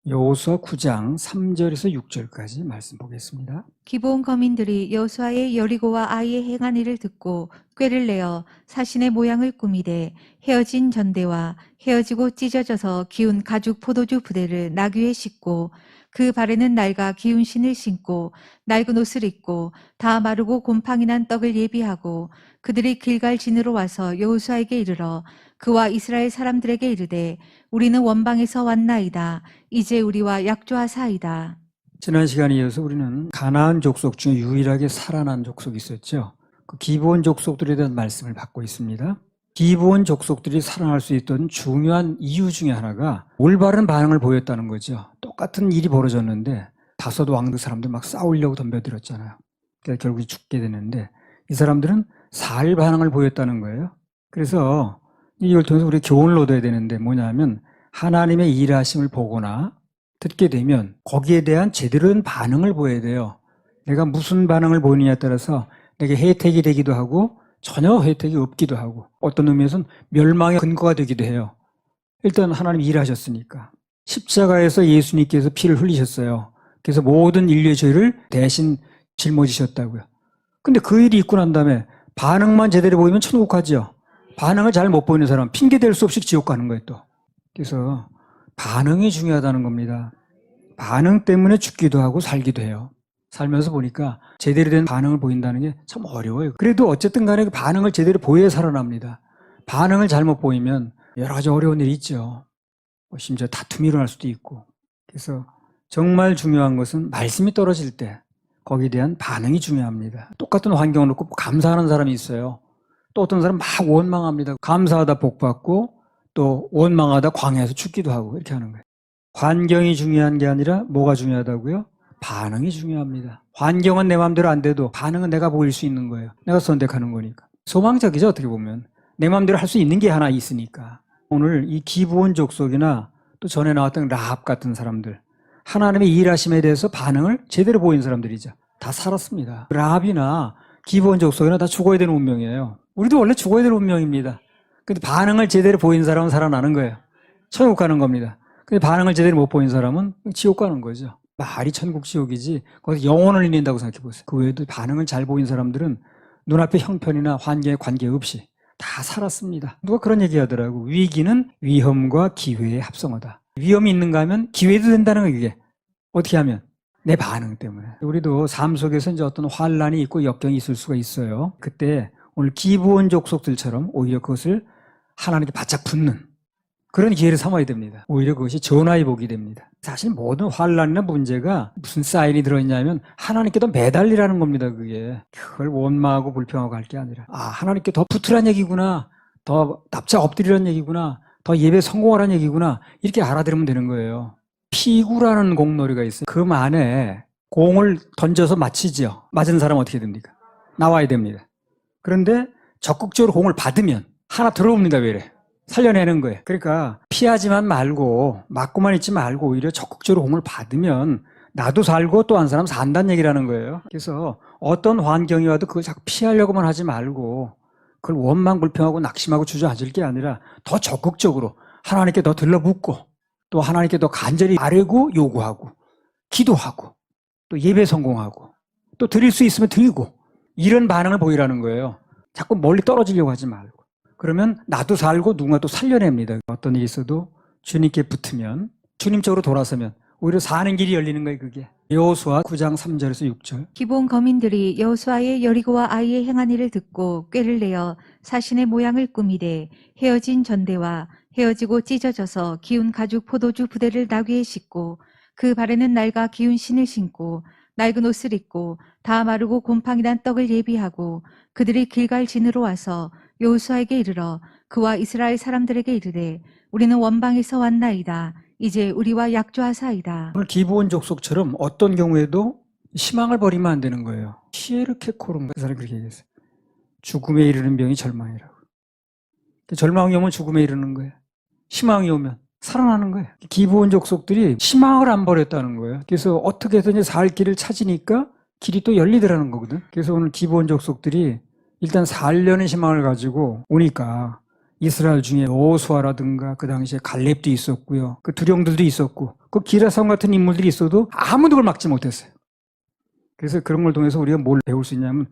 여호수아 9장 3절에서 6절까지 말씀 보겠습니다. 기브온 거민들이 여호수아의 여리고와 아이의 행한 일을 듣고 꾀를 내어 사신의 모양을 꾸미되 헤어진 전대와 헤어지고 찢어져서 기운 가죽 포도주 부대를 나귀에 싣고 그 발에는 낡아 기운 신을 신고 낡은 옷을 입고 다 마르고 곰팡이 난 떡을 예비하고 그들이 길갈 진으로 와서 여호수아에게 이르러 그와 이스라엘 사람들에게 이르되 우리는 원방에서 왔나이다. 이제 우리와 약조하사이다. 지난 시간에 이어서 우리는 가나안 족속 중에 유일하게 살아난 족속이 있었죠. 그 기브온 족속들에 대한 말씀을 받고 있습니다. 기브온 족속들이 살아날 수 있던 중요한 이유 중에 하나가 올바른 반응을 보였다는 거죠. 똑같은 일이 벌어졌는데 다섯 왕들 사람들 막 싸우려고 덤벼들었잖아요. 그래서 결국 죽게 되는데 이 사람들은 살 반응을 보였다는 거예요. 그래서 이걸 통해서 우리가 교훈을 얻어야 되는데 뭐냐면 하나님의 일하심을 보거나 듣게 되면 거기에 대한 제대로 된 반응을 보여야 돼요. 내가 무슨 반응을 보이느냐에 따라서 내게 혜택이 되기도 하고 전혀 혜택이 없기도 하고 어떤 의미에서는 멸망의 근거가 되기도 해요. 일단 하나님이 일하셨으니까. 십자가에서 예수님께서 피를 흘리셨어요. 그래서 모든 인류의 죄를 대신 짊어지셨다고요. 근데 그 일이 있고 난 다음에 반응만 제대로 보이면 천국 가죠. 반응을 잘 못 보이는 사람 핑계 댈 수 없이 지옥 가는 거예요 또. 그래서 반응이 중요하다는 겁니다. 반응 때문에 죽기도 하고 살기도 해요. 살면서 보니까 제대로 된 반응을 보인다는 게 참 어려워요. 그래도 어쨌든 간에 그 반응을 제대로 보여야 살아납니다. 반응을 잘못 보이면 여러 가지 어려운 일이 있죠. 심지어 다툼이 일어날 수도 있고. 그래서 정말 중요한 것은 말씀이 떨어질 때 거기에 대한 반응이 중요합니다. 똑같은 환경을 놓고 감사하는 사람이 있어요. 또 어떤 사람은 막 원망합니다. 감사하다 복받고 또 원망하다 광야에서 죽기도 하고 이렇게 하는 거예요. 환경이 중요한 게 아니라 뭐가 중요하다고요? 반응이 중요합니다. 환경은 내 마음대로 안 돼도 반응은 내가 보일 수 있는 거예요. 내가 선택하는 거니까. 소망적이죠 어떻게 보면. 내 마음대로 할 수 있는 게 하나 있으니까. 오늘 이 기브온 족속이나 또 전에 나왔던 라합 같은 사람들 하나님의 일하심에 대해서 반응을 제대로 보인 사람들이죠. 다 살았습니다. 라합이나 기브온 족속이나 다 죽어야 되는 운명이에요. 우리도 원래 죽어야 되는 운명입니다. 근데 반응을 제대로 보인 사람은 살아나는 거예요. 천국 가는 겁니다. 근데 반응을 제대로 못 보인 사람은 지옥 가는 거죠. 말이 천국 지옥이지 거기서 영혼을 잃는다고 생각해 보세요. 그 외에도 반응을 잘 보인 사람들은 눈앞의 형편이나 환경에 관계없이 다 살았습니다. 누가 그런 얘기 하더라고. 위기는 위험과 기회의 합성어다. 위험이 있는가 하면 기회도 된다는 거예요. 이게 어떻게 하면 내 반응 때문에. 우리도 삶 속에서 이제 어떤 환란이 있고 역경이 있을 수가 있어요. 그때 오늘 기브온 족속들처럼 오히려 그것을 하나님께 바짝 붙는 그런 기회를 삼아야 됩니다. 오히려 그것이 전화의 복이 됩니다. 사실 모든 환란이나 문제가 무슨 사인이 들어있냐면 하나님께 더 매달리라는 겁니다. 그게 그걸 원망하고 불평하고 할 게 아니라 하나님께 더 붙으란 얘기구나, 더 납작 엎드리란 얘기구나, 더 예배 성공하란 얘기구나 이렇게 알아들으면 되는 거예요. 피구라는 공놀이가 있어요. 그 만에 공을 던져서 맞히죠. 맞은 사람은 어떻게 됩니까? 나와야 됩니다. 그런데 적극적으로 공을 받으면 하나 들어옵니다. 왜 이래? 살려내는 거예요. 그러니까 피하지만 말고 맞고만 있지 말고 오히려 적극적으로 공을 받으면 나도 살고 또 한 사람 산다는 얘기라는 거예요. 그래서 어떤 환경이 와도 그걸 자꾸 피하려고만 하지 말고 그걸 원망 불평하고 낙심하고 주저앉을 게 아니라 더 적극적으로 하나님께 더 들러붙고 또 하나님께 더 간절히 아뢰고 요구하고 기도하고 또 예배 성공하고 또 드릴 수 있으면 드리고 이런 반응을 보이라는 거예요. 자꾸 멀리 떨어지려고 하지 말고. 그러면 나도 살고 누군가 또 살려냅니다. 어떤 일이 있어도 주님께 붙으면 주님 쪽으로 돌아서면 오히려 사는 길이 열리는 거예요. 그게 여호수아 9장 3절에서 6절. 기브온 거민들이 여호수아의 여리고와 아이의 행한 일을 듣고 꾀를 내어 사신의 모양을 꾸미되 헤어진 전대와 헤어지고 찢어져서 기운 가죽 포도주 부대를 나귀에 싣고 그 발에는 낡아 기운 신을 신고 낡은 옷을 입고 다 마르고 곰팡이 난 떡을 예비하고 그들이 길갈 진으로 와서 여호수아에게 이르러 그와 이스라엘 사람들에게 이르되 우리는 원방에서 왔나이다. 이제 우리와 약조하사이다. 오늘 기브온 족속처럼 어떤 경우에도 희망을 버리면 안 되는 거예요. 시에르케코름 그 사람이 그렇게 얘기했어요. 죽음에 이르는 병이 절망이라고. 절망이 오면 죽음에 이르는 거예요. 희망이 오면 살아나는 거예요. 기브온 족속들이 희망을 안 버렸다는 거예요. 그래서 어떻게 해서든지 살 길을 찾으니까 길이 또 열리더라는 거거든. 그래서 오늘 기브온 족속들이 일단 살려는 희망을 가지고 오니까 이스라엘 중에 여호수아라든가 그 당시에 갈렙도 있었고요. 그 두령들도 있었고 그 기라성 같은 인물들이 있어도 아무도 그걸 막지 못했어요. 그래서 그런 걸 통해서 우리가 뭘 배울 수 있냐면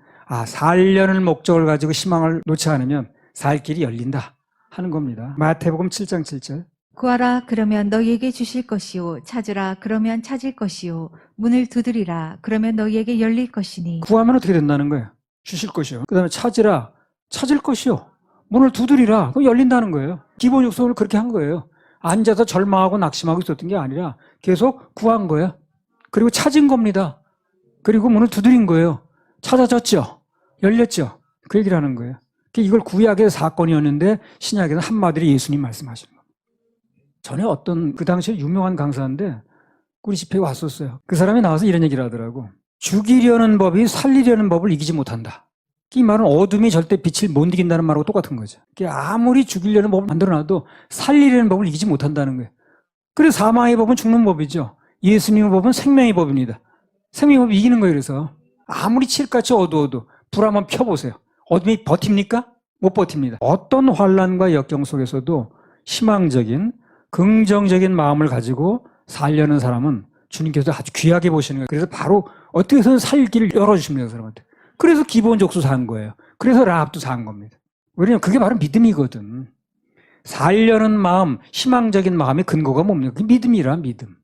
살려는 목적을 가지고 희망을 놓지 않으면 살 길이 열린다 하는 겁니다. 마태복음 7장 7절. 구하라 그러면 너희에게 주실 것이요 찾으라 그러면 찾을 것이요 문을 두드리라 그러면 너희에게 열릴 것이니. 구하면 어떻게 된다는 거예요? 주실 것이요. 그 다음에 찾으라 찾을 것이요. 문을 두드리라 그럼 열린다는 거예요. 기본 요소를 그렇게 한 거예요. 앉아서 절망하고 낙심하고 있었던 게 아니라 계속 구한 거예요. 그리고 찾은 겁니다. 그리고 문을 두드린 거예요. 찾아졌죠. 열렸죠. 그 얘기를 하는 거예요. 이걸 구약의 사건이었는데 신약에서 한마디로 예수님 말씀하시는 겁니다. 전에 어떤 그 당시에 유명한 강사인데 우리 집회에 왔었어요. 그 사람이 나와서 이런 얘기를 하더라고. 죽이려는 법이 살리려는 법을 이기지 못한다. 이 말은 어둠이 절대 빛을 못 이긴다는 말하고 똑같은 거죠. 아무리 죽이려는 법을 만들어놔도 살리려는 법을 이기지 못한다는 거예요. 그래서 사망의 법은 죽는 법이죠. 예수님의 법은 생명의 법입니다. 생명의 법이 이기는 거예요. 그래서 아무리 칠같이 어두워도 불 한번 펴보세요. 어둠이 버팁니까? 못 버팁니다. 어떤 환난과 역경 속에서도 희망적인 긍정적인 마음을 가지고 살려는 사람은 주님께서 아주 귀하게 보시는 거예요. 그래서 바로 어떻게 해서든 살 길을 열어주십니다. 그 사람한테. 그래서 기본 족수 산 거예요. 그래서 라합도 산 겁니다. 왜냐하면 그게 바로 믿음이거든. 살려는 마음, 희망적인 마음의 근거가 뭡니까? 그게 믿음이라 믿음.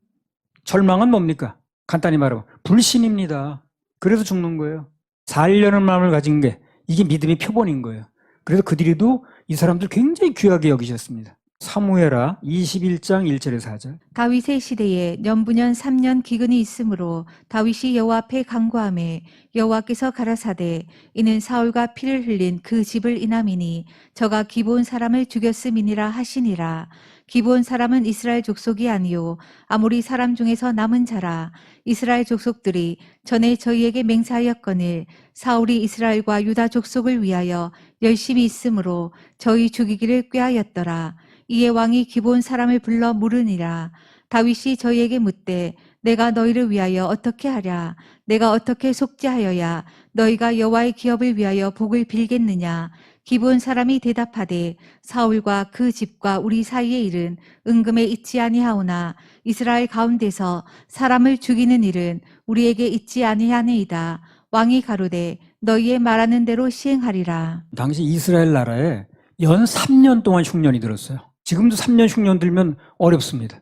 절망은 뭡니까? 간단히 말하면 불신입니다. 그래서 죽는 거예요. 살려는 마음을 가진 게 이게 믿음의 표본인 거예요. 그래서 그들도 이 사람들 굉장히 귀하게 여기셨습니다. 사무엘하 21장 1절에서 4절. 다윗의 시대에 년부년 3년 기근이 있으므로 다윗이 여호와 앞에 간구하매 여호와께서 가라사대 이는 사울과 피를 흘린 그 집을 인함이니 저가 기브온 사람을 죽였음이니라 하시니라. 기브온 사람은 이스라엘 족속이 아니요 아모리 사람 중에서 남은 자라. 이스라엘 족속들이 전에 저희에게 맹세하였거늘 사울이 이스라엘과 유다 족속을 위하여 열심히 있으므로 저희 죽이기를 꾀하였더라. 이에 왕이 기브온 사람을 불러 물으니라. 다윗이 저희에게 묻되 내가 너희를 위하여 어떻게 하랴? 내가 어떻게 속죄하여야 너희가 여호와의 기업을 위하여 복을 빌겠느냐? 기브온 사람이 대답하되 사울과 그 집과 우리 사이의 일은 은금에 있지 아니하오나 이스라엘 가운데서 사람을 죽이는 일은 우리에게 있지 아니하니이다. 왕이 가로되 너희의 말하는 대로 시행하리라. 당시 이스라엘 나라에 연 3년 동안 흉년이 들었어요. 지금도 3년 흉년 들면 어렵습니다.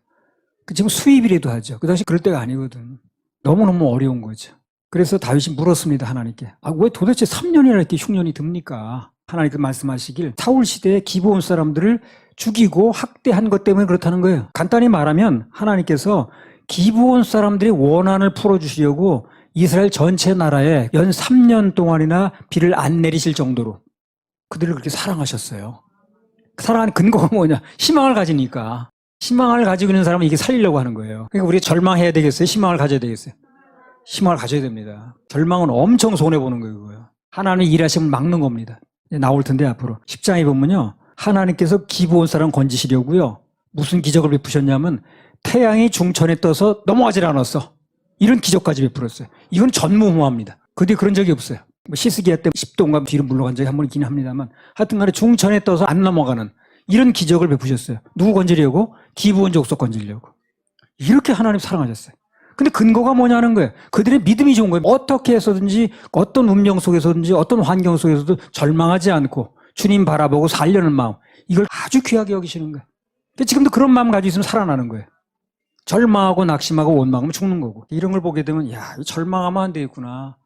지금 수입이라도 하죠. 그 당시 그럴 때가 아니거든. 너무너무 어려운 거죠. 그래서 다윗이 물었습니다. 하나님께. 왜 도대체 3년이나 이렇게 흉년이 듭니까? 하나님께 말씀하시길 사울 시대에 기브온 사람들을 죽이고 학대한 것 때문에 그렇다는 거예요. 간단히 말하면 하나님께서 기브온 사람들의 원한을 풀어주시려고 이스라엘 전체 나라에 연 3년 동안이나 비를 안 내리실 정도로 그들을 그렇게 사랑하셨어요. 사랑하는 근거가 뭐냐? 희망을 가지니까. 희망을 가지고 있는 사람은 이게 살리려고 하는 거예요. 그러니까 우리가 절망해야 되겠어요? 희망을 가져야 되겠어요? 희망을 가져야 됩니다. 절망은 엄청 손해보는 거예요. 그거요. 하나님의 일하심을 막는 겁니다. 나올 텐데 앞으로 10장에 보면요. 하나님께서 기브온 사람 건지시려고요. 무슨 기적을 베푸셨냐면 태양이 중천에 떠서 넘어가질 않았어. 이런 기적까지 베풀었어요. 이건 전무후무합니다. 그뒤 그런 적이 없어요. 시스기야 때 10도인가 뒤로 물러간 적이 한 번 있긴 합니다만 하여튼 간에 중천에 떠서 안 넘어가는 이런 기적을 베푸셨어요. 누구 건지려고? 기브온 족속 건지려고. 이렇게 하나님 사랑하셨어요. 근데 근거가 뭐냐는 거예요. 그들의 믿음이 좋은 거예요. 어떻게 해서든지 어떤 운명 속에서든지 어떤 환경 속에서도 절망하지 않고 주님 바라보고 살려는 마음 이걸 아주 귀하게 여기시는 거예요. 지금도 그런 마음 가지고 있으면 살아나는 거예요. 절망하고 낙심하고 원망하면 죽는 거고 이런 걸 보게 되면 절망하면 안 되겠구나.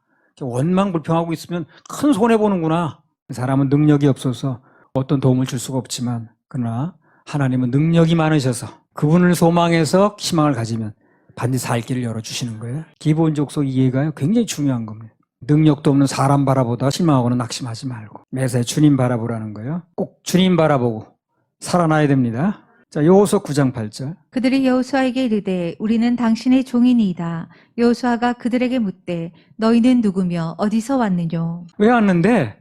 원망 불평하고 있으면 큰 손해보는구나. 사람은 능력이 없어서 어떤 도움을 줄 수가 없지만 그러나 하나님은 능력이 많으셔서 그분을 소망해서 희망을 가지면 반드시 살 길을 열어주시는 거예요. 기본 족속 이해가 굉장히 중요한 겁니다. 능력도 없는 사람 바라보다 실망하거나 낙심하지 말고 매사에 주님 바라보라는 거예요. 꼭 주님 바라보고 살아나야 됩니다. 자, 여호수아 9장 8절. 그들이 여호수아에게 이르되 우리는 당신의 종이니이다. 여호수아가 그들에게 묻되 너희는 누구며 어디서 왔느뇨? 왜 왔는데?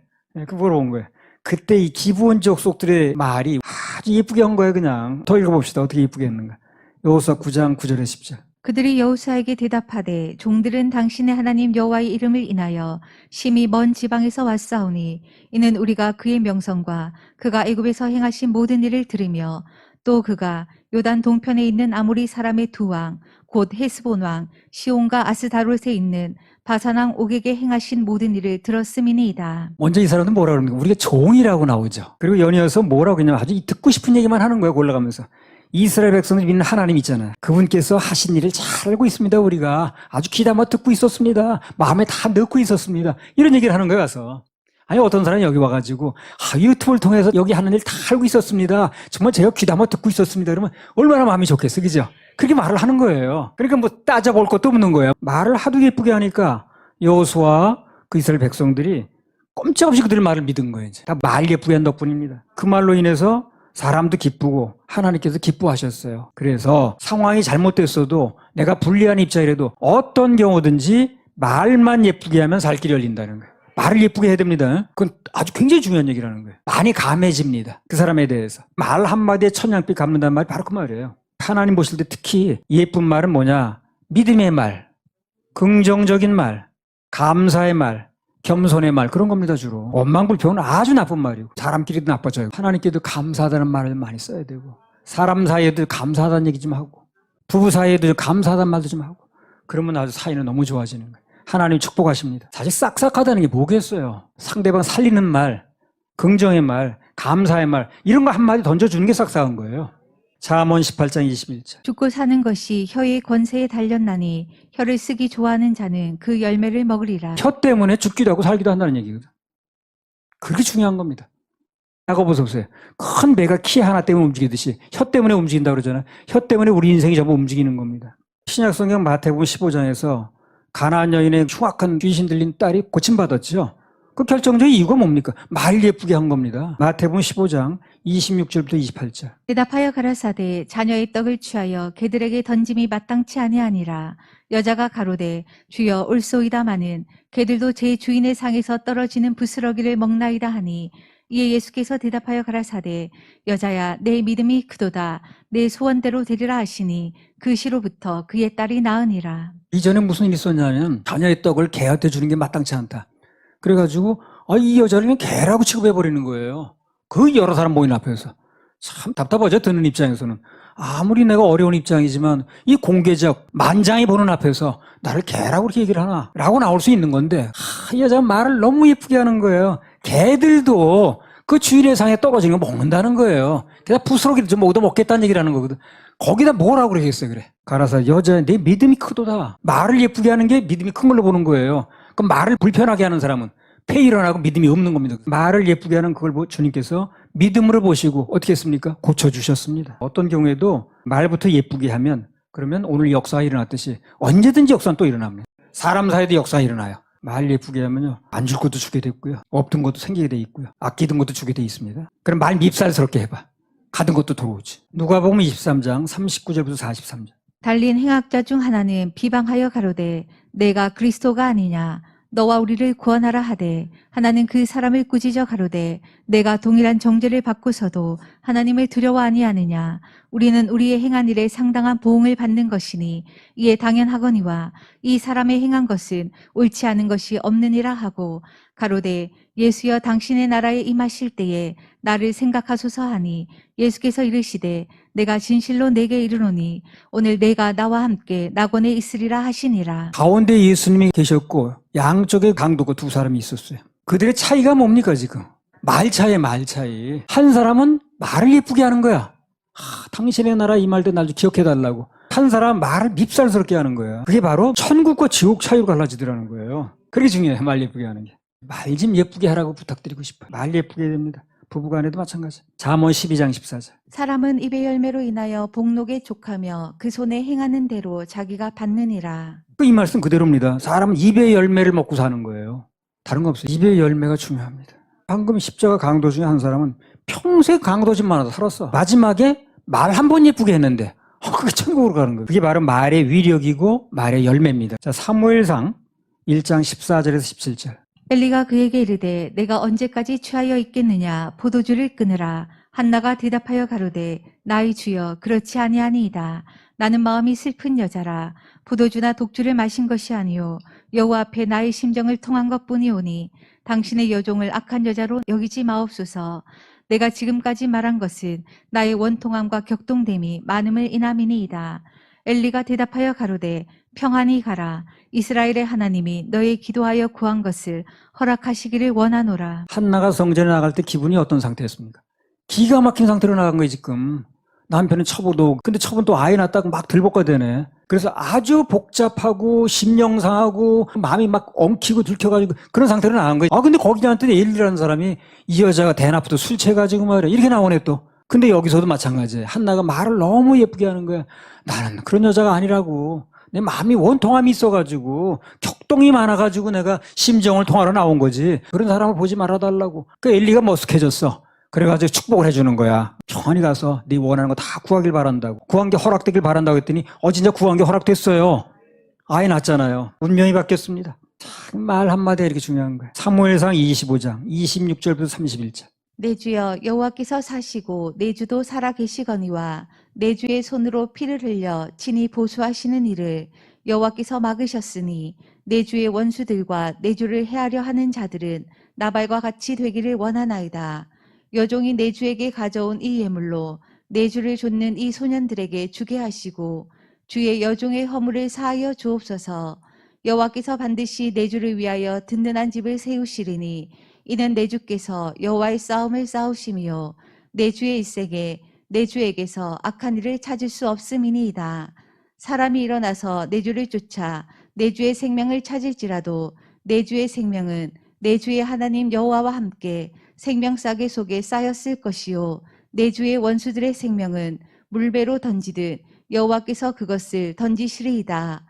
그 물어본 거예요. 그때 이 기브온 족속들의 말이 아주 예쁘게 한 거예요. 그냥 더 읽어봅시다. 어떻게 예쁘게 했는가. 여호수아 9장 9절에 10절. 그들이 여호수아에게 대답하되 종들은 당신의 하나님 여호와의 이름을 인하여 심히 먼 지방에서 왔사오니 이는 우리가 그의 명성과 그가 애굽에서 행하신 모든 일을 들으며 또 그가 요단 동편에 있는 아모리 사람의 두 왕 곧 헤스본 왕 시온과 아스다롯에 있는 바산 왕 옥에게 행하신 모든 일을 들었음이니이다. 먼저 이 사람은 뭐라 그럽니까? 우리가 종이라고 나오죠. 그리고 연이어서 뭐라고 했냐면 아주 듣고 싶은 얘기만 하는 거예요. 올라가면서. 이스라엘 백성들 믿는 하나님 있잖아요. 그분께서 하신 일을 잘 알고 있습니다. 우리가 아주 귀담아 듣고 있었습니다. 마음에 다 넣고 있었습니다. 이런 얘기를 하는 거예요. 가서. 아니 어떤 사람이 여기 와가지고 유튜브를 통해서 여기 하는 일 다 알고 있었습니다. 정말 제가 귀담아 듣고 있었습니다. 그러면 얼마나 마음이 좋겠어. 그죠? 그렇게 말을 하는 거예요. 그러니까 뭐 따져볼 것도 없는 거예요. 말을 하도 예쁘게 하니까 여호수아와 그 이스라엘 백성들이 꼼짝없이 그들의 말을 믿은 거예요. 이제. 다 말 예쁘게 한 덕분입니다. 그 말로 인해서 사람도 기쁘고 하나님께서 기뻐하셨어요. 그래서 상황이 잘못됐어도 내가 불리한 입장이라도 어떤 경우든지 말만 예쁘게 하면 살 길이 열린다는 거예요. 말을 예쁘게 해야 됩니다. 그건 아주 굉장히 중요한 얘기라는 거예요. 많이 감해집니다. 그 사람에 대해서. 말 한마디에 천냥빛 갚는다는 말이 바로 그 말이에요. 하나님 보실 때 특히 예쁜 말은 뭐냐? 믿음의 말, 긍정적인 말, 감사의 말, 겸손의 말, 그런 겁니다. 주로 원망불평은 아주 나쁜 말이고 사람끼리도 나빠져요. 하나님께도 감사하다는 말을 많이 써야 되고 사람 사이에도 감사하다는 얘기 좀 하고 부부 사이에도 감사하다는 말도 좀 하고 그러면 아주 사이는 너무 좋아지는 거예요. 하나님 축복하십니다. 사실 싹싹하다는 게 뭐겠어요? 상대방 살리는 말, 긍정의 말, 감사의 말 이런 거 한마디 던져주는 게 싹싹한 거예요. 잠언 18장 21절. 죽고 사는 것이 혀의 권세에 달렸나니 혀를 쓰기 좋아하는 자는 그 열매를 먹으리라. 혀 때문에 죽기도 하고 살기도 한다는 얘기거든. 그렇게 중요한 겁니다. 야고보 보세요. 큰 배가 키 하나 때문에 움직이듯이 혀 때문에 움직인다고 그러잖아요. 혀 때문에 우리 인생이 전부 움직이는 겁니다. 신약성경 마태복음 15장에서 가나안 여인의 흉악한 귀신 들린 딸이 고침받았죠. 그 결정적인 이유가 뭡니까? 말 예쁘게 한 겁니다. 마태복음 15장 26절부터 28절. 대답하여 가라사대 자녀의 떡을 취하여 개들에게 던짐이 마땅치 아니하니라. 여자가 가로되 주여 올소이다마는 개들도 제 주인의 상에서 떨어지는 부스러기를 먹나이다 하니 이에 예수께서 대답하여 가라사대 여자야 내 믿음이 크도다 내 소원대로 되리라 하시니 그 시로부터 그의 딸이 나으니라. 이전에 무슨 일이 있었냐면 자녀의 떡을 개한테 주는 게 마땅치 않다. 그래가지고 이 여자를 그냥 개라고 취급해버리는 거예요. 그 여러 사람 모인 앞에서. 참 답답하죠. 듣는 입장에서는. 아무리 내가 어려운 입장이지만 이 공개적 만장이 보는 앞에서 나를 개라고 그렇게 얘기를 하나 라고 나올 수 있는 건데 이 여자가 말을 너무 예쁘게 하는 거예요. 개들도 그 주인의 상에 떨어지는 거 먹는다는 거예요. 게다가 부스러기를 좀 얻어먹겠다는 얘기를 하는 거거든. 거기다 뭐라고 그러겠어요. 그래. 가라사 여자야 내 믿음이 크도다. 말을 예쁘게 하는 게 믿음이 큰 걸로 보는 거예요. 그럼 말을 불편하게 하는 사람은 폐일어나고 믿음이 없는 겁니다. 말을 예쁘게 하는 그걸 주님께서 믿음으로 보시고 어떻게 했습니까? 고쳐주셨습니다. 어떤 경우에도 말부터 예쁘게 하면 그러면 오늘 역사가 일어났듯이 언제든지 역사는 또 일어납니다. 사람 사이에도 역사가 일어나요. 말 예쁘게 하면요. 안 줄 것도 주게 돼 있고요. 없던 것도 생기게 돼 있고요. 아끼던 것도 주게 돼 있습니다. 그럼 말 밉살스럽게 해봐. 가든 것도 들어오지. 누가복음 23장 39절부터 43절. 달린 행악자 중 하나는 비방하여 가로되 내가 그리스도가 아니냐 너와 우리를 구원하라 하되 하나는 그 사람을 꾸짖어 가로되 내가 동일한 정죄를 받고서도 하나님을 두려워 아니하느냐 우리는 우리의 행한 일에 상당한 보응을 받는 것이니 이에 당연하거니와 이 사람의 행한 것은 옳지 않은 것이 없느니라 하고 가로되 예수여 당신의 나라에 임하실 때에 나를 생각하소서 하니 예수께서 이르시되 내가 진실로 내게 이르노니 오늘 내가 나와 함께 낙원에 있으리라 하시니라. 가운데 예수님이 계셨고 양쪽에 강도가 두 사람이 있었어요. 그들의 차이가 뭡니까 지금? 말 차이. 한 사람은 말을 예쁘게 하는 거야. 당신의 나라 임할 때 날 좀 기억해달라고. 한 사람은 말을 밉살스럽게 하는 거야. 그게 바로 천국과 지옥 차이로 갈라지더라는 거예요. 그게 중요해요. 말 예쁘게 하는 게. 말 좀 예쁘게 하라고 부탁드리고 싶어요. 말 예쁘게 해야 됩니다. 부부간에도 마찬가지. 잠언 12장 14절. 사람은 입의 열매로 인하여 복록에 족하며 그 손에 행하는 대로 자기가 받느니라. 이 말씀 그대로입니다. 사람은 입의 열매를 먹고 사는 거예요. 다른 거 없어요. 입의 열매가 중요합니다. 방금 십자가 강도 중에 한 사람은 평생 강도짓만 하다 살았어. 마지막에 말 한 번 예쁘게 했는데 그게 천국으로 가는 거예요. 그게 바로 말의 위력이고 말의 열매입니다. 자, 사무엘상 1장 14절에서 17절. 엘리가 그에게 이르되 내가 언제까지 취하여 있겠느냐 포도주를 끊으라. 한나가 대답하여 가로되 나의 주여 그렇지 아니하니이다. 나는 마음이 슬픈 여자라. 포도주나 독주를 마신 것이 아니요 여호와 앞에 나의 심정을 통한 것뿐이오니 당신의 여종을 악한 여자로 여기지 마옵소서. 내가 지금까지 말한 것은 나의 원통함과 격동됨이 많음을 인함이니이다. 엘리가 대답하여 가로되 평안히 가라. 이스라엘의 하나님이 너의 기도하여 구한 것을 허락하시기를 원하노라. 한나가 성전에 나갈 때 기분이 어떤 상태였습니까? 기가 막힌 상태로 나간 거예요, 지금. 남편은 처보도, 근데 처분 또 아이 낳았다고 막 들볶아 되네. 그래서 아주 복잡하고 심령 상하고 마음이 막 엉키고 들켜가지고 그런 상태로 나간 거예요. 근데 거기 나한테 엘리라는 사람이 이 여자가 대낮부터 술 취해가지고 말이야. 이렇게 나오네 또. 근데 여기서도 마찬가지예요. 한나가 말을 너무 예쁘게 하는 거야. 나는 그런 여자가 아니라고. 내 마음이 원통함이 있어가지고 격동이 많아가지고 내가 심정을 통하러 나온 거지. 그런 사람을 보지 말아달라고. 그 엘리가 머쓱해졌어. 그래가지고 축복을 해주는 거야. 천히 가서 네 원하는 거 다 구하길 바란다고. 구한 게 허락되길 바란다고 했더니 진짜 구한 게 허락됐어요. 아이 낳았잖아요. 운명이 바뀌었습니다. 참 말 한마디가 이렇게 중요한 거예요. 사무엘상 25장 26절부터 31절. 내 주여 여호와께서 사시고 내 주도 살아 계시거니와 내 주의 손으로 피를 흘려 친히 보수하시는 일을 여호와께서 막으셨으니 내 주의 원수들과 내 주를 해하려 하는 자들은 나발과 같이 되기를 원하나이다. 여종이 내 주에게 가져온 이 예물로 내 주를 좇는 이 소년들에게 주게 하시고 주의 여종의 허물을 사하여 주옵소서. 여호와께서 반드시 내 주를 위하여 든든한 집을 세우시리니 이는 내 주께서 여호와의 싸움을 싸우심이요 내 주의 일색에 내 주에게서 악한 일을 찾을 수 없음이니이다. 사람이 일어나서 내 주를 쫓아 내 주의 생명을 찾을지라도 내 주의 생명은 내 주의 하나님 여호와와 함께 생명싸개 속에 쌓였을 것이요 내 주의 원수들의 생명은 물배로 던지듯 여호와께서 그것을 던지시리이다.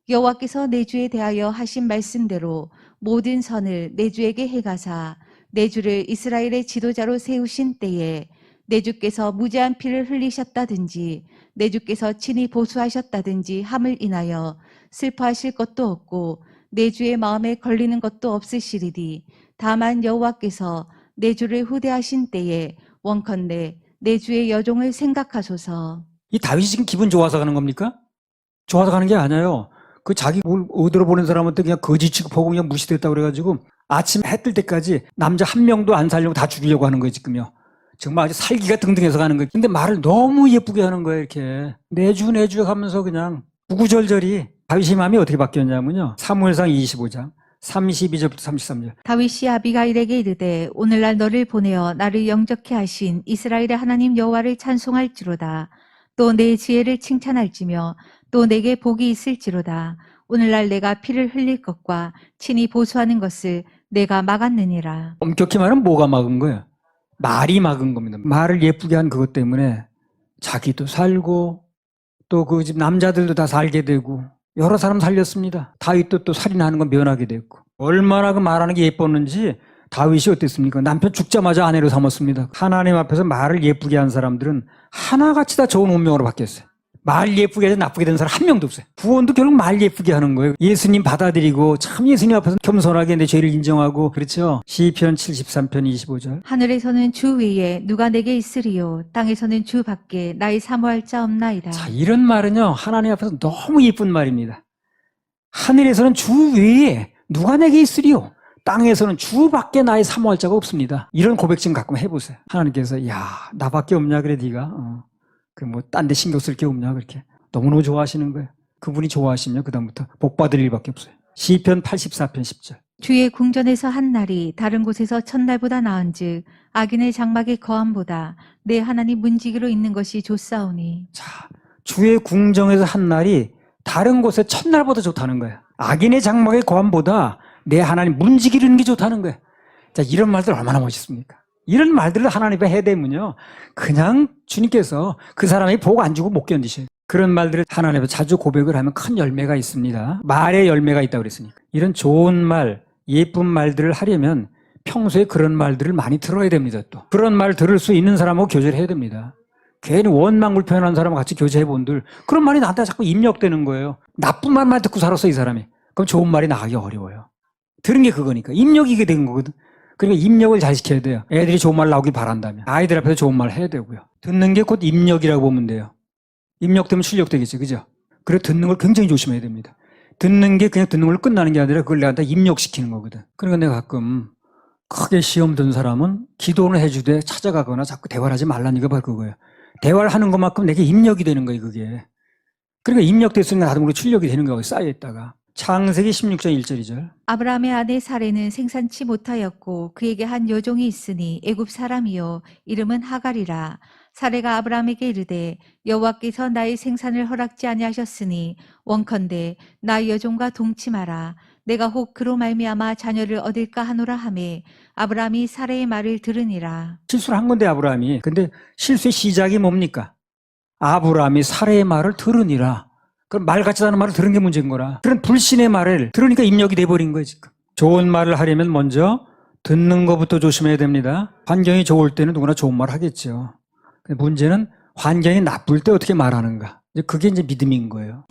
여호와께서 내 주에 대하여 하신 말씀대로 모든 선을 내 주에게 행하사 내 주를 이스라엘의 지도자로 세우신 때에 내 주께서 무죄한 피를 흘리셨다든지 내 주께서 친히 보수하셨다든지 함을 인하여 슬퍼하실 것도 없고 내 주의 마음에 걸리는 것도 없으시리니 다만 여호와께서 내 주를 후대하신 때에 원컨대 내 주의 여종을 생각하소서. 이 다윗이 지금 기분 좋아서 가는 겁니까? 좋아서 가는 게 아니에요. 그 자기 뭘 어디로 보낸 사람한테 그냥 거지 취급하고 그냥 무시됐다고 그래가지고 아침 해 뜰 때까지 남자 한 명도 안 살려고 다 죽이려고 하는 거예요, 지금요. 정말 아주 살기가 등등해서 가는 거예요. 근데 말을 너무 예쁘게 하는 거예요, 이렇게. 내주 하면서 그냥 구구절절히. 다윗의 마음이 어떻게 바뀌었냐면요. 사무엘상 25장 32절부터 33절. 다윗이 아비가일에게 이르되 오늘날 너를 보내어 나를 영접케 하신 이스라엘의 하나님 여호와를 찬송할지로다. 또 내 지혜를 칭찬할지며 또 내게 복이 있을지로다. 오늘날 내가 피를 흘릴 것과 친히 보수하는 것을 내가 막았느니라. 엄격히 말하면 뭐가 막은 거예요? 말이 막은 겁니다. 말을 예쁘게 한 그것 때문에 자기도 살고 또 그 집 남자들도 다 살게 되고 여러 사람 살렸습니다. 다윗도 또 살인하는 건 면하게 됐고 얼마나 그 말하는 게 예뻤는지 다윗이 어땠습니까? 남편 죽자마자 아내로 삼았습니다. 하나님 앞에서 말을 예쁘게 한 사람들은 하나같이 다 좋은 운명으로 바뀌었어요. 말 예쁘게 해서 나쁘게 된 사람 한 명도 없어요. 구원도 결국 말 예쁘게 하는 거예요. 예수님 받아들이고 참 예수님 앞에서 겸손하게 내 죄를 인정하고 그렇죠. 시편 73편 25절. 하늘에서는 주 위에 누가 내게 있으리요 땅에서는 주 밖에 나의 사모할 자 없나이다. 자, 이런 말은요 하나님 앞에서 너무 예쁜 말입니다. 하늘에서는 주 위에 누가 내게 있으리요 땅에서는 주 밖에 나의 사모할 자가 없습니다. 이런 고백 좀 가끔 해보세요. 하나님께서 야 나밖에 없냐 그래 네가 그 뭐 딴 데 신경 쓸 게 없냐 그렇게 너무너무 좋아하시는 거예요. 그분이 좋아하시면 그다음부터 복 받을 일밖에 없어요. 시편 84편 10절. 주의 궁전에서 한 날이 다른 곳에서 첫날보다 나은즉 악인의 장막의 거함보다 내 하나님 문지기로 있는 것이 좋사오니. 자, 주의 궁정에서 한 날이 다른 곳의 첫날보다 좋다는 거예요. 악인의 장막의 거함보다 내 하나님 문지기로 있는 게 좋다는 거예요. 자, 이런 말들 얼마나 멋있습니까? 이런 말들을 하나님 앞에 해대면요 그냥 주님께서 그 사람이 복 안 주고 못 견디셔요. 그런 말들을 하나님 앞에 자주 고백을 하면 큰 열매가 있습니다. 말에 열매가 있다고 그랬으니까. 이런 좋은 말, 예쁜 말들을 하려면 평소에 그런 말들을 많이 들어야 됩니다. 또 그런 말 들을 수 있는 사람하고 교제를 해야 됩니다. 괜히 원망불평하는 사람과 같이 교제해본들 그런 말이 나한테 자꾸 입력되는 거예요. 나쁜 말만 듣고 살았어 이 사람이. 그럼 좋은 말이 나가기 어려워요. 들은 게 그거니까 입력이게 된 거거든. 그러니까 입력을 잘 시켜야 돼요. 애들이 좋은 말 나오길 바란다면 아이들 앞에서 좋은 말 해야 되고요. 듣는 게 곧 입력이라고 보면 돼요. 입력되면 출력되겠죠. 그죠? 그래 듣는 걸 굉장히 조심해야 됩니다. 듣는 게 그냥 듣는 걸로 끝나는 게 아니라 그걸 내가 다 입력시키는 거거든. 그러니까 내가 가끔 크게 시험 든 사람은 기도는 해주되 찾아가거나 자꾸 대화를 하지 말라는 게 바로 그거예요. 대화를 하는 것만큼 내게 입력이 되는 거예요, 그게. 그러니까 입력됐으니까 나도 모르게 출력이 되는 거예요, 쌓여있다가. 창세기 16장 1절 2절. 아브라함의 아내 사레는 생산치 못하였고 그에게 한 여종이 있으니 애굽 사람이요 이름은 하갈이라. 사레가 아브라함에게 이르되 여호와께서 나의 생산을 허락지 아니하셨으니 원컨대 나 여종과 동침하라. 내가 혹 그로 말미암아 자녀를 얻을까 하노라 하매 아브라함이 사레의 말을 들으니라. 실수를 한 건데 아브라함이. 근데 실수의 시작이 뭡니까? 아브라함이 사레의 말을 들으니라. 그럼 말 같지도 않은 말을 들은 게 문제인 거라. 그런 불신의 말을 들으니까 입력이 돼버린 거예요, 지금. 좋은 말을 하려면 먼저 듣는 것부터 조심해야 됩니다. 환경이 좋을 때는 누구나 좋은 말 하겠죠. 근데 문제는 환경이 나쁠 때 어떻게 말하는가. 그게 이제 믿음인 거예요.